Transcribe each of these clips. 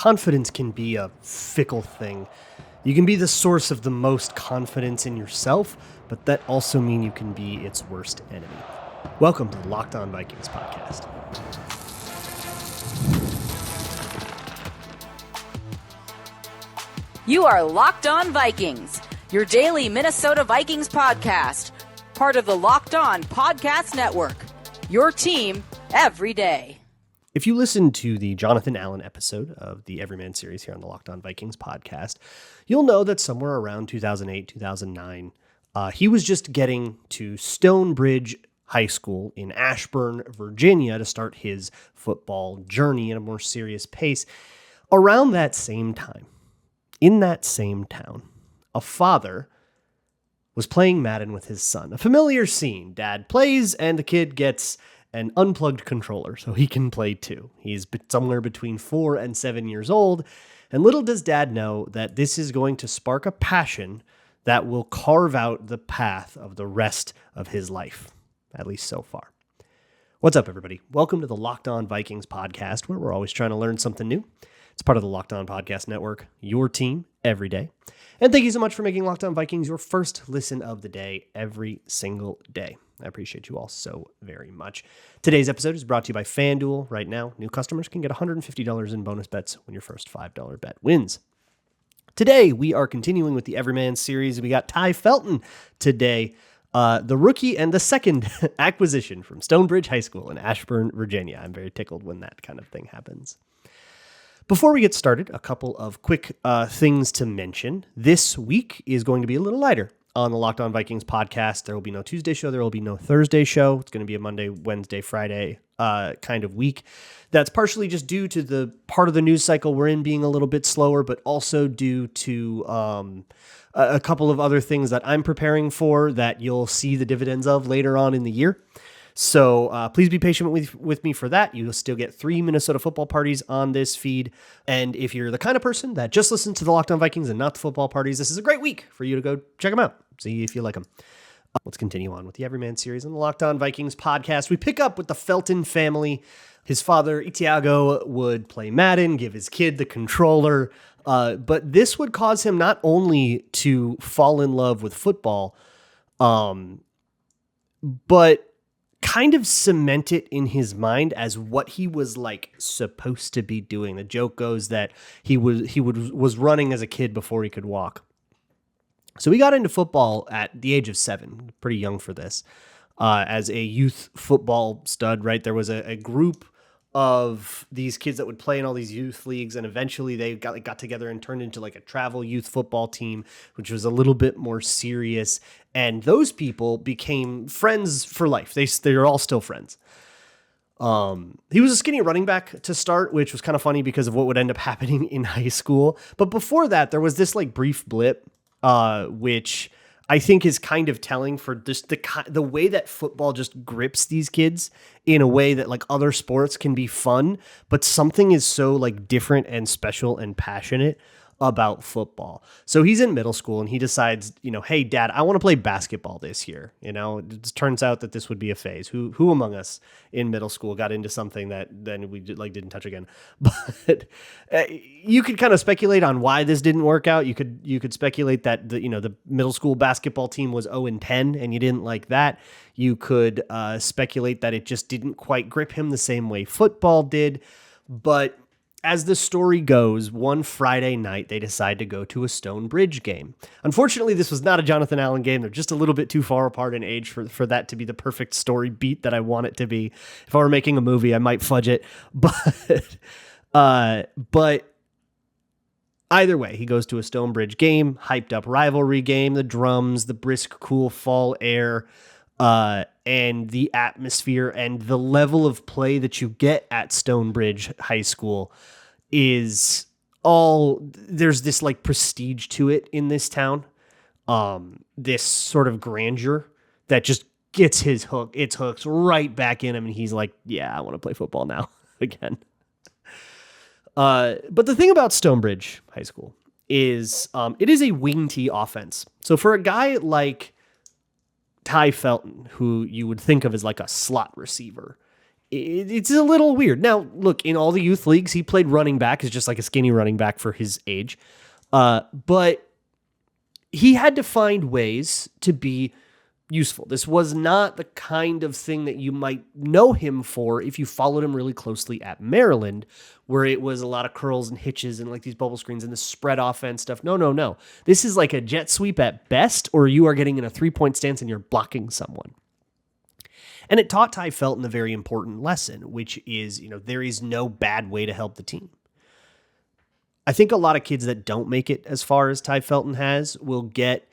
confidence can be a fickle thing. You can be the source of the most confidence in yourself, but that also means you can be its worst enemy. Welcome to the Locked On Vikings podcast. You are Locked On Vikings, your daily Minnesota Vikings podcast, part of the Locked On Podcast Network, your team every day. If you listened to the Jonathan Allen episode of the Everyman series here on the Locked On Vikings podcast, you'll know that somewhere around 2008, 2009, he was just getting to Stonebridge High School in Ashburn, Virginia to start his football journey at a more serious pace. Around that same time, in that same town, a father was playing Madden with his son. A familiar scene. Dad plays and the kid gets an unplugged controller so he can play too. He's somewhere between 4 and 7 years old, and little does Dad know that this is going to spark a passion that will carve out the path of the rest of his life, at least so far. What's up, everybody? Welcome to the Locked On Vikings podcast, where we're always trying to learn something new. It's part of the Locked On Podcast Network, your team every day. And thank you so much for making Locked On Vikings your first listen of the day every single day. I appreciate you all so very much. Today's episode is brought to you by FanDuel. Right now, new customers can get $150 in bonus bets when your first $5 bet wins. Today, we are continuing with the Everyman series. We got Ty Felton today, the rookie and the second acquisition from Stonebridge High School in Ashburn, Virginia. I'm very tickled when that kind of thing happens. Before we get started, a couple of quick things to mention. This week is going to be a little lighter on the Locked On Vikings podcast. There will be no Tuesday show. There will be no Thursday show. It's going to be a Monday, Wednesday, Friday kind of week. That's partially just due to the part of the news cycle we're in being a little bit slower, but also due to a couple of other things that I'm preparing for that you'll see the dividends of later on in the year. So please be patient with me for that. You'll still get 3 Minnesota football parties on this feed. And if you're the kind of person that just listens to the Locked On Vikings and not the football parties, this is a great week for you to go check them out. See if you like them. Let's continue on with the Everyman series on the Locked On Vikings podcast. We pick up with the Felton family. His father, Itiago, would play Madden, give his kid the controller. But this would cause him not only to fall in love with football, but kind of cement it in his mind as what he was like supposed to be doing. The joke goes that he was running as a kid before he could walk. So he got into football at the age of 7, pretty young for this, as a youth football stud, right? There was a group of these kids that would play in all these youth leagues, and eventually they got together and turned into like a travel youth football team, which was a little bit more serious. And those people became friends for life. They're all still friends. He was a skinny running back to start, which was kind of funny because of what would end up happening in high school. But before that, there was this like brief blip, which I think is kind of telling for just the way that football just grips these kids in a way that like other sports can be fun, but something is so like different and special and passionate about football. So he's in middle school and he decides, hey, Dad, I want to play basketball this year. It turns out that this would be a phase. Who among us in middle school got into something that then we didn't touch again? But you could kind of speculate on why this didn't work out. You could speculate that the middle school basketball team was 0-10 and you didn't like that. You could speculate that it just didn't quite grip him the same way football did. But as the story goes, one Friday night, they decide to go to a Stonebridge game. Unfortunately, this was not a Jonathan Allen game. They're just a little bit too far apart in age for that to be the perfect story beat that I want it to be. If I were making a movie, I might fudge it. But either way, he goes to a Stonebridge game, hyped up rivalry game, the drums, the brisk, cool fall air, and the atmosphere and the level of play that you get at Stonebridge High School is there's this like prestige to it in this town. This sort of grandeur that just gets its hooks right back in him. And he's like, yeah, I want to play football now again. But the thing about Stonebridge High School is it is a wing tee offense. So for a guy like Ty Felton, who you would think of as like a slot receiver, it's a little weird. Now, look, in all the youth leagues, he played running back. Is just like a skinny running back for his age. But he had to find ways to be useful. This was not the kind of thing that you might know him for if you followed him really closely at Maryland, where it was a lot of curls and hitches and like these bubble screens and the spread offense stuff. No. This is like a jet sweep at best, or you are getting in a 3-point stance and you're blocking someone. And it taught Ty Felton a very important lesson, which is, there is no bad way to help the team. I think a lot of kids that don't make it as far as Ty Felton has will get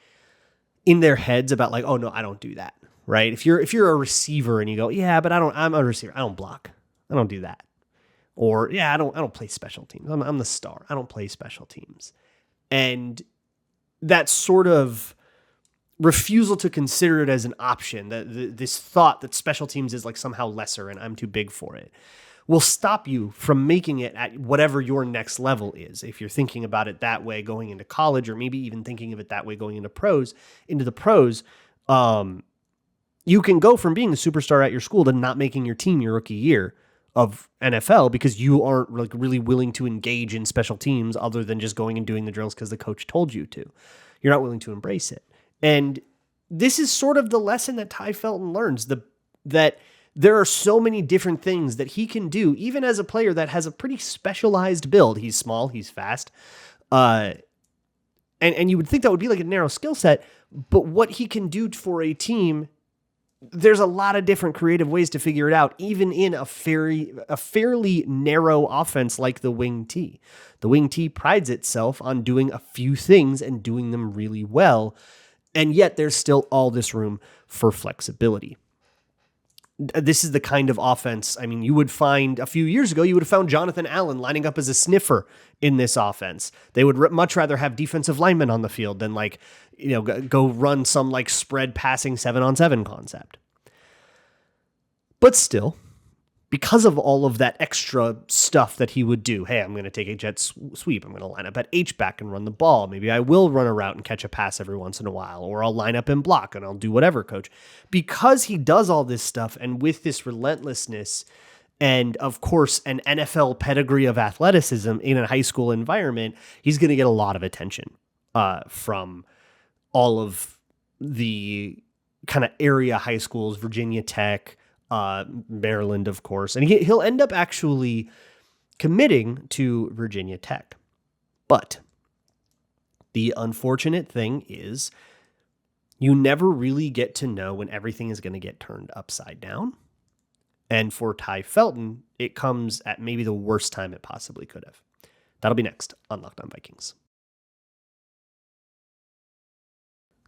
in their heads about like, oh no, I don't do that, right? If you're a receiver and you go, yeah, but I'm a receiver, I don't block, I don't do that, or yeah, I don't play special teams. I'm the star. I don't play special teams, and that sort of refusal to consider it as an option, this thought that special teams is like somehow lesser and I'm too big for it, will stop you from making it at whatever your next level is. If you're thinking about it that way going into college, or maybe even thinking of it that way going into the pros, you can go from being the superstar at your school to not making your team your rookie year of NFL because you aren't like really willing to engage in special teams other than just going and doing the drills because the coach told you to. You're not willing to embrace it. And this is sort of the lesson that Ty Felton learns, that there are so many different things that he can do, even as a player that has a pretty specialized build. He's small, he's fast, and you would think that would be like a narrow skill set, but what he can do for a team, there's a lot of different creative ways to figure it out, even in a fairly narrow offense like the wing T. The wing T prides itself on doing a few things and doing them really well, and yet there's still all this room for flexibility. This is the kind of offense, you would find a few years ago, you would have found Jonathan Allen lining up as a sniffer in this offense. They would much rather have defensive linemen on the field than go run some like spread passing 7-on-7 concept. But still, because of all of that extra stuff that he would do, hey, I'm going to take a jet sweep. I'm going to line up at H-back and run the ball. Maybe I will run a route and catch a pass every once in a while, or I'll line up and block and I'll do whatever, coach. Because he does all this stuff, and with this relentlessness and, of course, an NFL pedigree of athleticism in a high school environment, he's going to get a lot of attention from all of the kind of area high schools, Virginia Tech, Maryland, of course, and he'll end up actually committing to Virginia Tech. But the unfortunate thing is you never really get to know when everything is going to get turned upside down. And for Ty Felton, it comes at maybe the worst time it possibly could have. That'll be next on Locked On Vikings.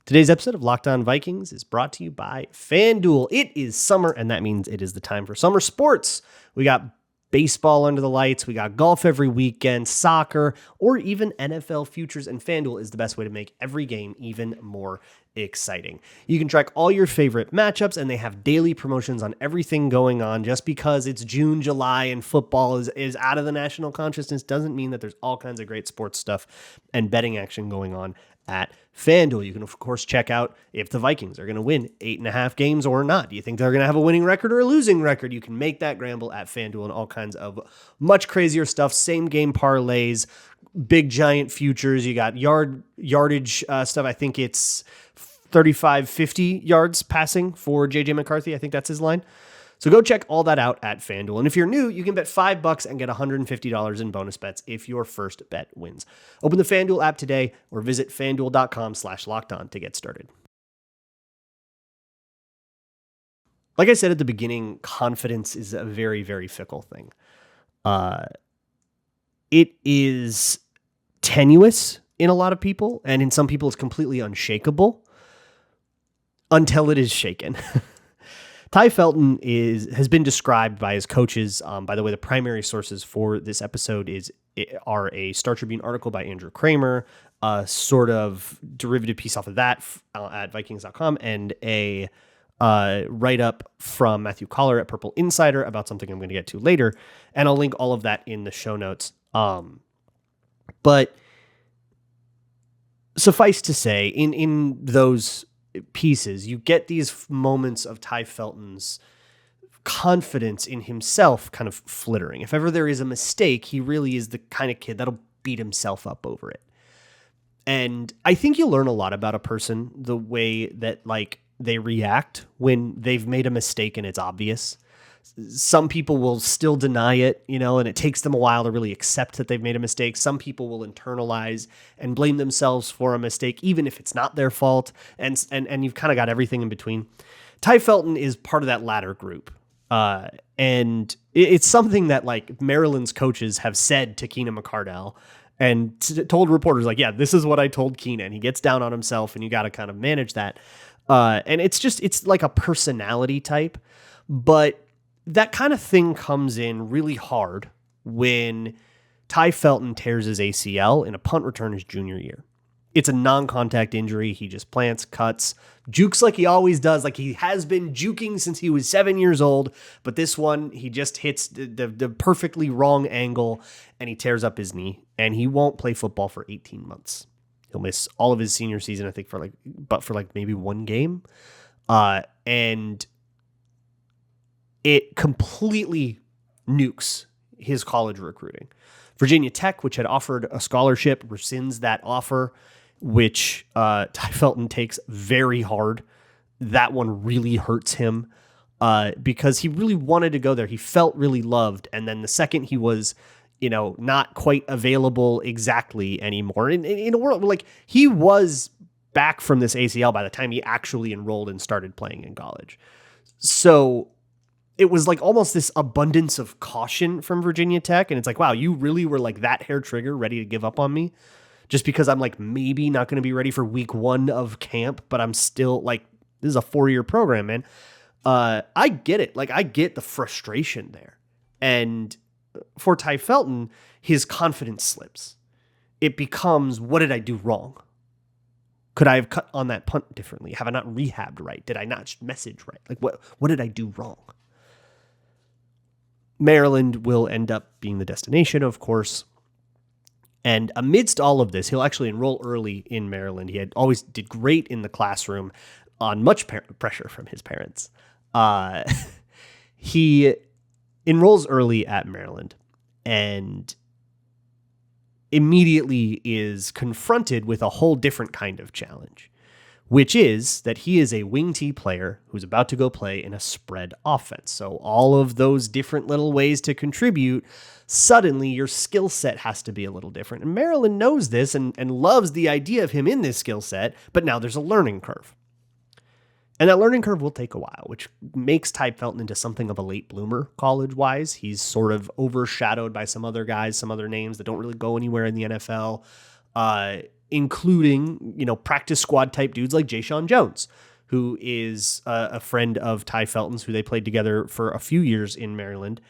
Today's episode of Locked On Vikings is brought to you by FanDuel. It is summer, and that means it is the time for summer sports. We got baseball under the lights, we got golf every weekend, soccer, or even NFL futures, and FanDuel is the best way to make every game even more exciting. You can track all your favorite matchups, and they have daily promotions on everything going on. Just because it's June, July, and football is out of the national consciousness doesn't mean that there's all kinds of great sports stuff and betting action going on at FanDuel. You can, of course, check out if the Vikings are going to win 8.5 games or not. Do you think they're going to have a winning record or a losing record? You can make that gamble at FanDuel and all kinds of much crazier stuff. Same game parlays, big giant futures. You got yardage stuff. I think it's 35, 50 yards passing for JJ McCarthy. I think that's his line. So go check all that out at FanDuel. And if you're new, you can bet $5 and get $150 in bonus bets if your first bet wins. Open the FanDuel app today or visit FanDuel.com/lockedon to get started. Like I said at the beginning, confidence is a very, very fickle thing. It is tenuous in a lot of people, and in some people it's completely unshakable until it is shaken. Ty Felton has been described by his coaches. By the way, the primary sources for this episode are a Star Tribune article by Andrew Kramer, a sort of derivative piece off of that at Vikings.com, and a write-up from Matthew Collar at Purple Insider about something I'm going to get to later. And I'll link all of that in the show notes. But suffice to say, in those pieces, you get these moments of Ty Felton's confidence in himself kind of flittering. If ever there is a mistake, he really is the kind of kid that'll beat himself up over it. And I think you learn a lot about a person, the way that like they react when they've made a mistake and it's obvious. Some people will still deny it, and it takes them a while to really accept that they've made a mistake. Some people will internalize and blame themselves for a mistake, even if it's not their fault. And you've kind of got everything in between. Ty Felton is part of that latter group. And it's something that like Maryland's coaches have said to Keenan McCardell and told reporters like, yeah, this is what I told Keenan. He gets down on himself and you got to kind of manage that. And it's like a personality type, but that kind of thing comes in really hard when Ty Felton tears his ACL in a punt return his junior year. It's a non-contact injury. He just plants, cuts, jukes like he always does, like he has been juking since he was 7 years old. But this one, he just hits the perfectly wrong angle and he tears up his knee and he won't play football for 18 months. He'll miss all of his senior season, I think, for maybe one game. And it completely nukes his college recruiting. Virginia Tech, which had offered a scholarship, rescinds that offer, which Ty Felton takes very hard. That one really hurts him because he really wanted to go there. He felt really loved. And then the second he was, not quite available exactly anymore in a world like he was back from this ACL by the time he actually enrolled and started playing in college. So it was like almost this abundance of caution from Virginia Tech. And it's like, wow, you really were like that hair trigger ready to give up on me just because I'm like maybe not going to be ready for week 1 of camp, but I'm still like, this is a 4-year program, man. I get it. Like I get the frustration there. And for Ty Felton, his confidence slips. It becomes, what did I do wrong? Could I have cut on that punt differently? Have I not rehabbed right? Did I not message right? Like what did I do wrong? Maryland will end up being the destination, of course. And amidst all of this, he'll actually enroll early in Maryland. He had always did great in the classroom on much pressure from his parents. He enrolls early at Maryland and immediately is confronted with a whole different kind of challenge, which is that he is a wing T player who's about to go play in a spread offense. So all of those different little ways to contribute, suddenly your skill set has to be a little different. And Maryland knows this and loves the idea of him in this skill set, but now there's a learning curve. And that learning curve will take a while, which makes Ty Felton into something of a late bloomer college-wise. He's sort of overshadowed by some other guys, some other names that don't really go anywhere in the NFL, including, practice squad type dudes like Jayshon Jones, who is a friend of Ty Felton's, who they played together for a few years in Maryland.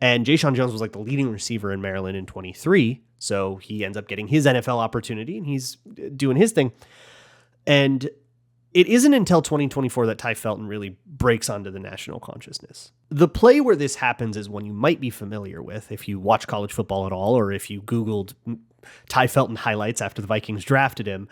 And Jayshon Jones was like the leading receiver in Maryland in 23. So he ends up getting his NFL opportunity and he's doing his thing. And it isn't until 2024 that Ty Felton really breaks onto the national consciousness. The play where this happens is one you might be familiar with if you watch college football at all, or if you Googled Ty Felton highlights after the Vikings drafted him.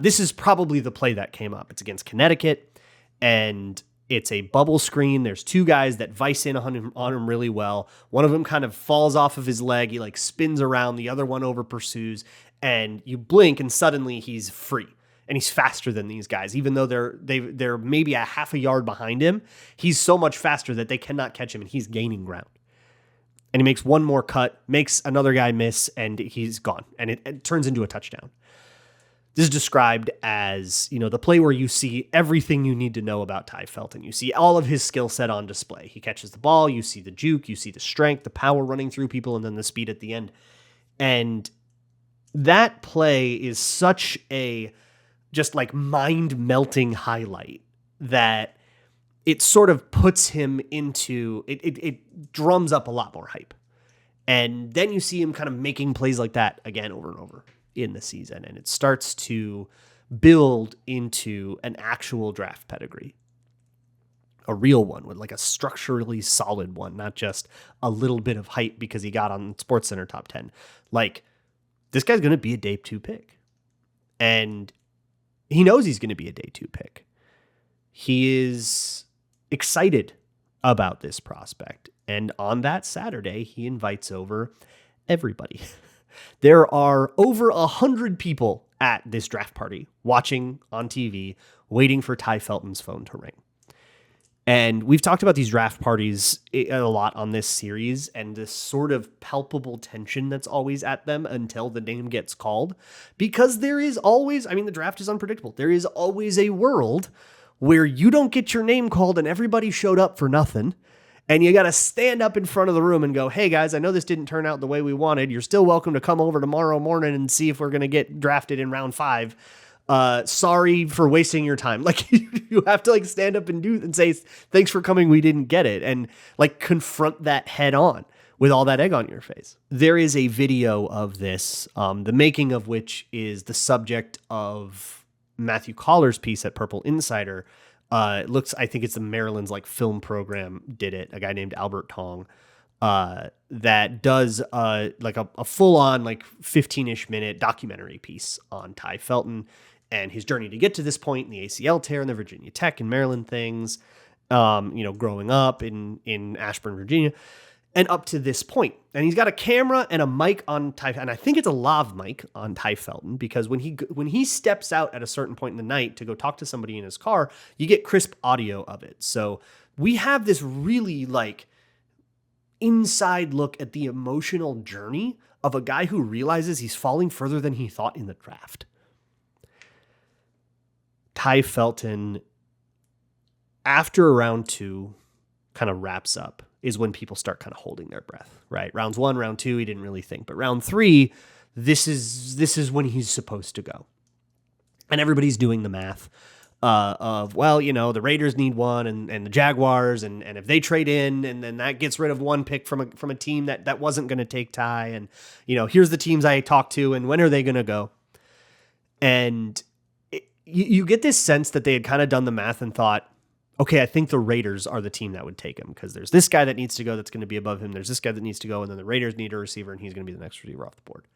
This is probably the play that came up. It's against Connecticut, and it's a bubble screen. There's two guys that vice in on him really well. One of them kind of falls off of his leg. He like spins around. The other one over pursues, and you blink, and suddenly he's free. And he's faster than these guys, even though they're maybe a half a yard behind him. He's so much faster that they cannot catch him, and he's gaining ground. And he makes one more cut, makes another guy miss, and he's gone. And it turns into a touchdown. This is described as, the play where you see everything you need to know about Ty Felton. You see all of his skill set on display. He catches the ball, you see the juke, you see the strength, the power running through people, and then the speed at the end. And that play is such a just like mind-melting highlight that it sort of puts him into, it drums up a lot more hype. And then you see him kind of making plays like that again over and over in the season. And it starts to build into an actual draft pedigree. A real one, with like a structurally solid one, not just a little bit of hype because he got on SportsCenter top 10. Like, this guy's going to be a day 2 pick. And he knows he's going to be a day 2 pick. He is excited about this prospect. And on that Saturday, he invites over everybody. There are over 100 people at this draft party watching on TV, waiting for Ty Felton's phone to ring. And we've talked about these draft parties a lot on this series and this sort of palpable tension that's always at them until the name gets called. Because there is always, the draft is unpredictable. There is always a world where you don't get your name called and everybody showed up for nothing. And you got to stand up in front of the room and go, hey guys, I know this didn't turn out the way we wanted. You're still welcome to come over tomorrow morning and see if we're going to get drafted in round 5. Sorry for wasting your time. Like you have to like stand up and say, thanks for coming. We didn't get it. And like confront that head on with all that egg on your face. There is a video of this, the making of which is the subject of Matthew Collar's piece at Purple Insider. I think it's the Maryland's like film program did it. A guy named Albert Tong, that does like a full on like 15-ish minute documentary piece on Ty Felton and his journey to get to this point in the ACL tear and the Virginia Tech and Maryland things, growing up in Ashburn, Virginia, and up to this point. And he's got a camera and a mic on Ty, and I think it's a lav mic on Ty Felton, because when he steps out at a certain point in the night to go talk to somebody in his car, you get crisp audio of it. So we have this really like inside look at the emotional journey of a guy who realizes he's falling further than he thought in the draft. Ty Felton, after round 2 kind of wraps up, is when people start kind of holding their breath, right? Rounds 1, round 2, he didn't really think. But round 3, this is when he's supposed to go. And everybody's doing the math of, well, the Raiders need one and the Jaguars, and if they trade in, and then that gets rid of one pick from a team that wasn't going to take Ty. And, here's the teams I talked to, and when are they going to go? And you get this sense that they had kind of done the math and thought, okay, I think the Raiders are the team that would take him, because there's this guy that needs to go that's going to be above him. There's this guy that needs to go, and then the Raiders need a receiver, and he's going to be the next receiver off the board.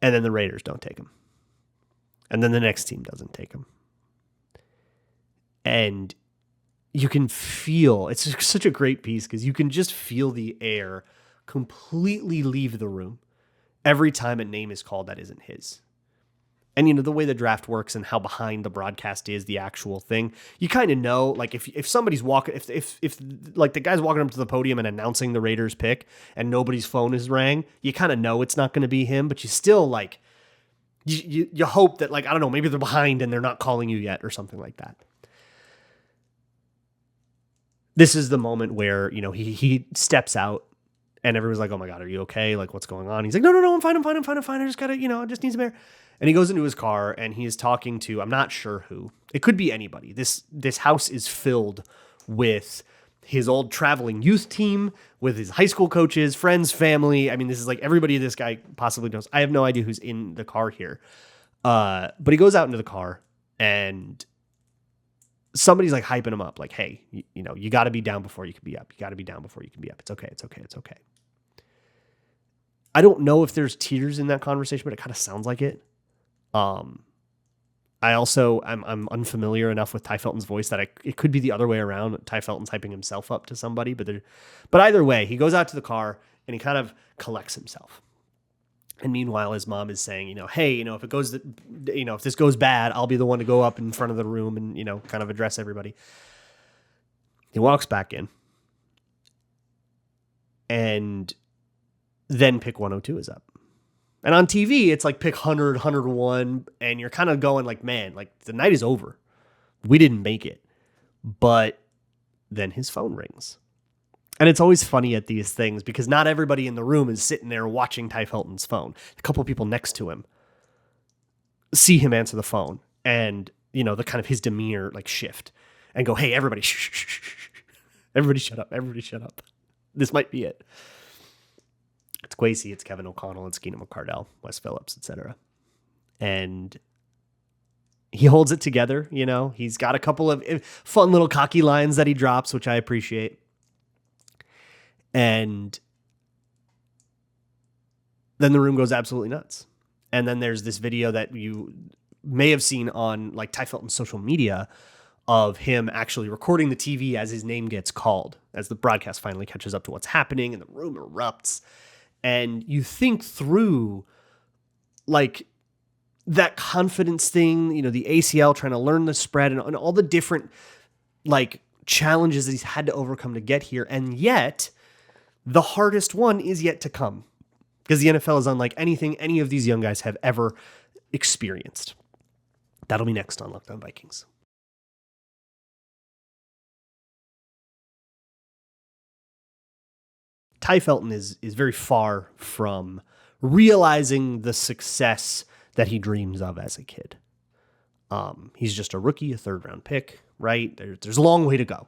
And then the Raiders don't take him. And then the next team doesn't take him. And you can feel, it's such a great piece, because you can just feel the air completely leave the room every time a name is called that isn't his. And, the way the draft works and how behind the broadcast is the actual thing, you kind of know, like if somebody's walking, if like the guy's walking up to the podium and announcing the Raiders pick and nobody's phone is rang, you kind of know it's not going to be him, but you still like, you hope that, like, I don't know, maybe they're behind and they're not calling you yet or something like that. This is the moment where, he steps out and everyone's like, oh my God, are you okay? Like, what's going on? He's like, no, I'm fine. I just gotta, I just need some air. And he goes into his car and he is talking to, I'm not sure who. It could be anybody. This house is filled with his old traveling youth team, with his high school coaches, friends, family. I mean, this is like everybody this guy possibly knows. I have no idea who's in the car here. But he goes out into the car and somebody's like hyping him up. Like, hey, you got to be down before you can be up. You got to be down before you can be up. It's okay. I don't know if there's tears in that conversation, but it kind of sounds like it. I'm unfamiliar enough with Ty Felton's voice that it could be the other way around. Ty Felton's hyping himself up to somebody, but either way, he goes out to the car and he kind of collects himself. And meanwhile, his mom is saying, hey, if it goes, if this goes bad, I'll be the one to go up in front of the room and, kind of address everybody. He walks back in, and then pick 102 is up. And on TV, it's like pick 100, 101, and you're kind of going like, man, like the night is over. We didn't make it. But then his phone rings. And it's always funny at these things because not everybody in the room is sitting there watching Ty Felton's phone. A couple of people next to him see him answer the phone and, the kind of his demeanor like shift and go, hey, everybody, shh. Everybody shut up. This might be it. It's Kwesi, it's Kevin O'Connell, it's Keenan McCardell, Wes Phillips, etc. And he holds it together, He's got a couple of fun little cocky lines that he drops, which I appreciate. And then the room goes absolutely nuts. And then there's this video that you may have seen on like Ty Felton's social media of him actually recording the TV as his name gets called, as the broadcast finally catches up to what's happening and the room erupts. And you think through like that confidence thing, you know, the ACL trying to learn the spread and all the different like challenges that he's had to overcome to get here. And yet the hardest one is yet to come because the NFL is unlike anything any of these young guys have ever experienced. That'll be next on Locked On Vikings. Ty Felton is very far from realizing the success that he dreams of as a kid. He's just a rookie, a third-round pick, right? There's a long way to go,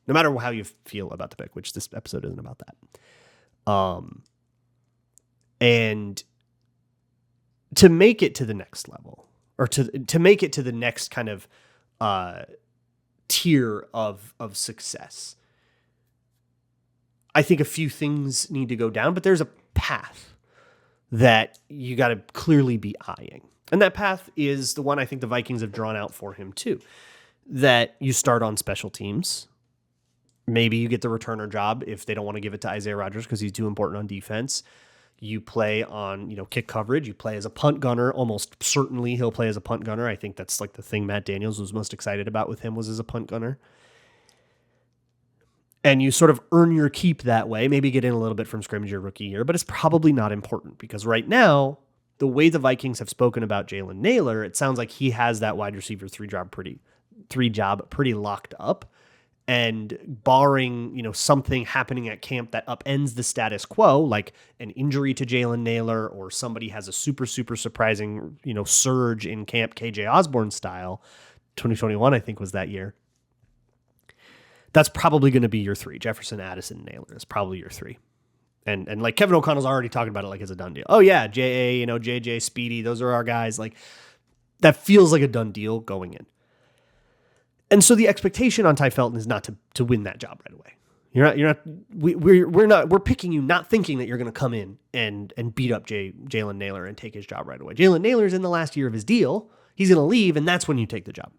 no matter how you feel about the pick, which this episode isn't about that. And to make it to the next level, or to make it to the next kind of tier of success, I think a few things need to go down, but there's a path that you got to clearly be eyeing. And that path is the one I think the Vikings have drawn out for him too, that you start on special teams. Maybe you get the returner job if they don't want to give it to Isaiah Rodgers because he's too important on defense. You play on, kick coverage. You play as a punt gunner. Almost certainly he'll play as a punt gunner. I think that's like the thing Matt Daniels was most excited about with him was as a punt gunner. And you sort of earn your keep that way. Maybe get in a little bit from scrimmage your rookie year, but it's probably not important because right now, the way the Vikings have spoken about Jalen Nailor, it sounds like he has that wide receiver three job pretty locked up. And barring, something happening at camp that upends the status quo, like an injury to Jalen Nailor or somebody has a super, super surprising, surge in camp KJ Osborne style, 2021, I think was that year. That's probably going to be your three. Jefferson, Addison, Nailor is probably your three. And like Kevin O'Connell's already talking about it like it's a done deal. Oh yeah, JA, JJ, Speedy, those are our guys. Like that feels like a done deal going in. And so the expectation on Ty Felton is not to win that job right away. We're picking you not thinking that you're going to come in and beat up Jalen Nailor and take his job right away. Jalen Nailor's in the last year of his deal. He's going to leave, and that's when you take the job.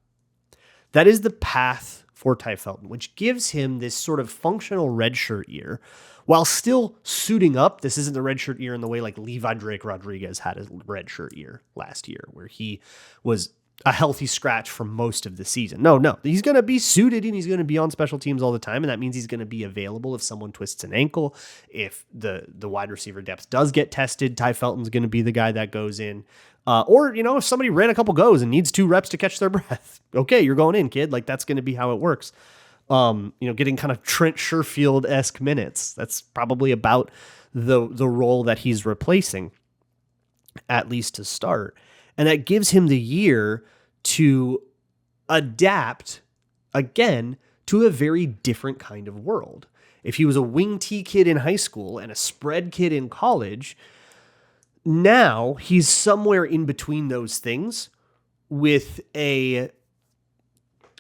That is the path for Ty Felton, which gives him this sort of functional redshirt year while still suiting up. This isn't the redshirt year in the way like Levi Drake Rodriguez had a redshirt year last year, where he was a healthy scratch for most of the season. No, he's going to be suited and he's going to be on special teams all the time. And that means he's going to be available if someone twists an ankle. If the wide receiver depth does get tested, Ty Felton's going to be the guy that goes in. Or if somebody ran a couple goes and needs 2 reps to catch their breath, okay, you're going in, kid. Like that's going to be how it works. Getting kind of Trent Sherfield-esque minutes. That's probably about the role that he's replacing, at least to start. And that gives him the year to adapt, again, to a very different kind of world. If he was a wing T kid in high school and a spread kid in college, now he's somewhere in between those things with an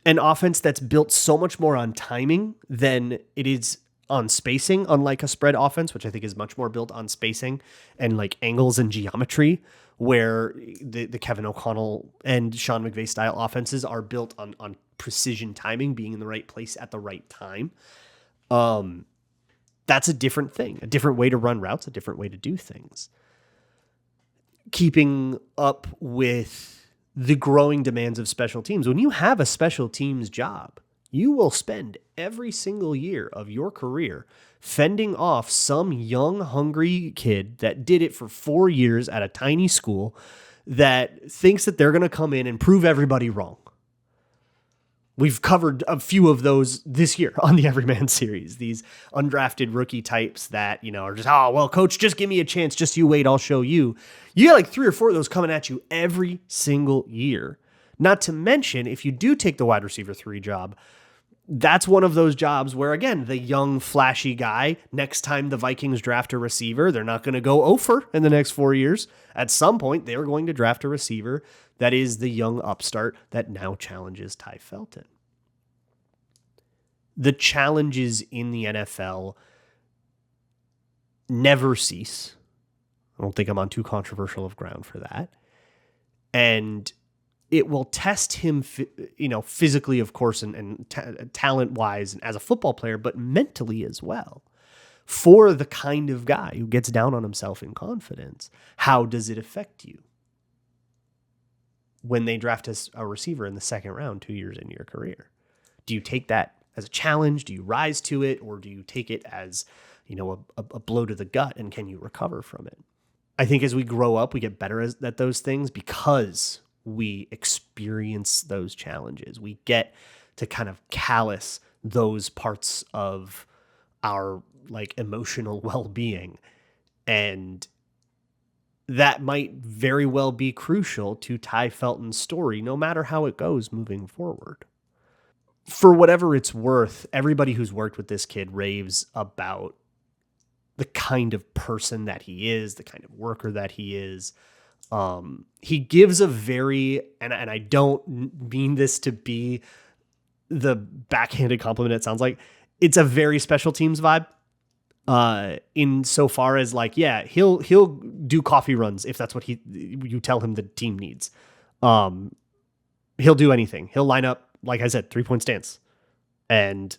offense that's built so much more on timing than it is on spacing, unlike a spread offense, which I think is much more built on spacing and like angles and geometry, where the Kevin O'Connell and Sean McVay style offenses are built on precision timing, being in the right place at the right time. That's a different thing, a different way to run routes, a different way to do things. Keeping up with the growing demands of special teams. When you have a special teams job, you will spend every single year of your career fending off some young, hungry kid that did it for 4 years at a tiny school that thinks that they're going to come in and prove everybody wrong. We've covered a few of those this year on the Everyman series, these undrafted rookie types that, are just, oh, well, coach, just give me a chance. Just you wait, I'll show you. You got like 3 or 4 of those coming at you every single year. Not to mention, if you do take the wide receiver 3 job, that's one of those jobs where, again, the young, flashy guy, next time the Vikings draft a receiver, they're not going to go over in the next 4 years. At some point, they're going to draft a receiver that is the young upstart that now challenges Ty Felton. The challenges in the NFL never cease. I don't think I'm on too controversial of ground for that. And it will test him, physically, of course, and talent-wise and as a football player, but mentally as well. For the kind of guy who gets down on himself in confidence, how does it affect you when they draft a receiver in the second round 2 years into your career? Do you take that as a challenge? Do you rise to it? Or do you take it as, a blow to the gut, and can you recover from it? I think as we grow up, we get better at those things because we experience those challenges. We get to kind of callous those parts of our emotional well-being. And that might very well be crucial to Ty Felton's story, no matter how it goes moving forward. For whatever it's worth, everybody who's worked with this kid raves about the kind of person that he is, the kind of worker that he is. He gives a very, and I don't mean this to be the backhanded compliment it sounds like, it's a very special teams vibe. In so far as he'll do coffee runs if that's what you tell him the team needs. He'll do anything. He'll line up, like I said, 3-point stance and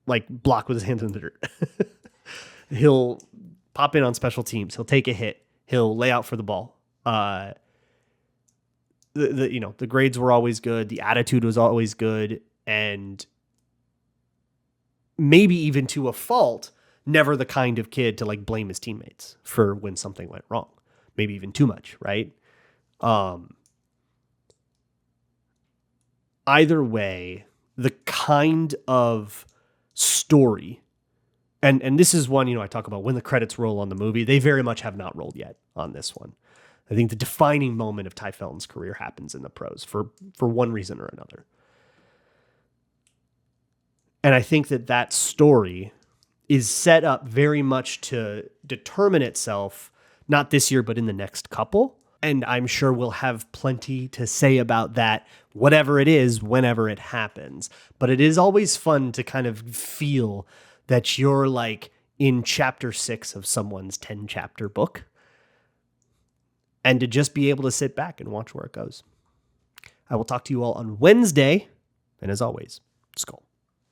block with his hands in the dirt. He'll pop in on special teams. He'll take a hit. He'll lay out for the ball. The grades were always good. The attitude was always good. And maybe even to a fault, never the kind of kid to blame his teammates for when something went wrong. Maybe even too much, right? Either way, the kind of story, and this is one, I talk about when the credits roll on the movie, they very much have not rolled yet on this one. I think the defining moment of Ty Felton's career happens in the pros for one reason or another. And I think that story is set up very much to determine itself, not this year, but in the next couple. And I'm sure we'll have plenty to say about that, whatever it is, whenever it happens. But it is always fun to kind of feel that you're in chapter 6 of someone's 10-chapter book, and to just be able to sit back and watch where it goes. I will talk to you all on Wednesday. And as always, Skull.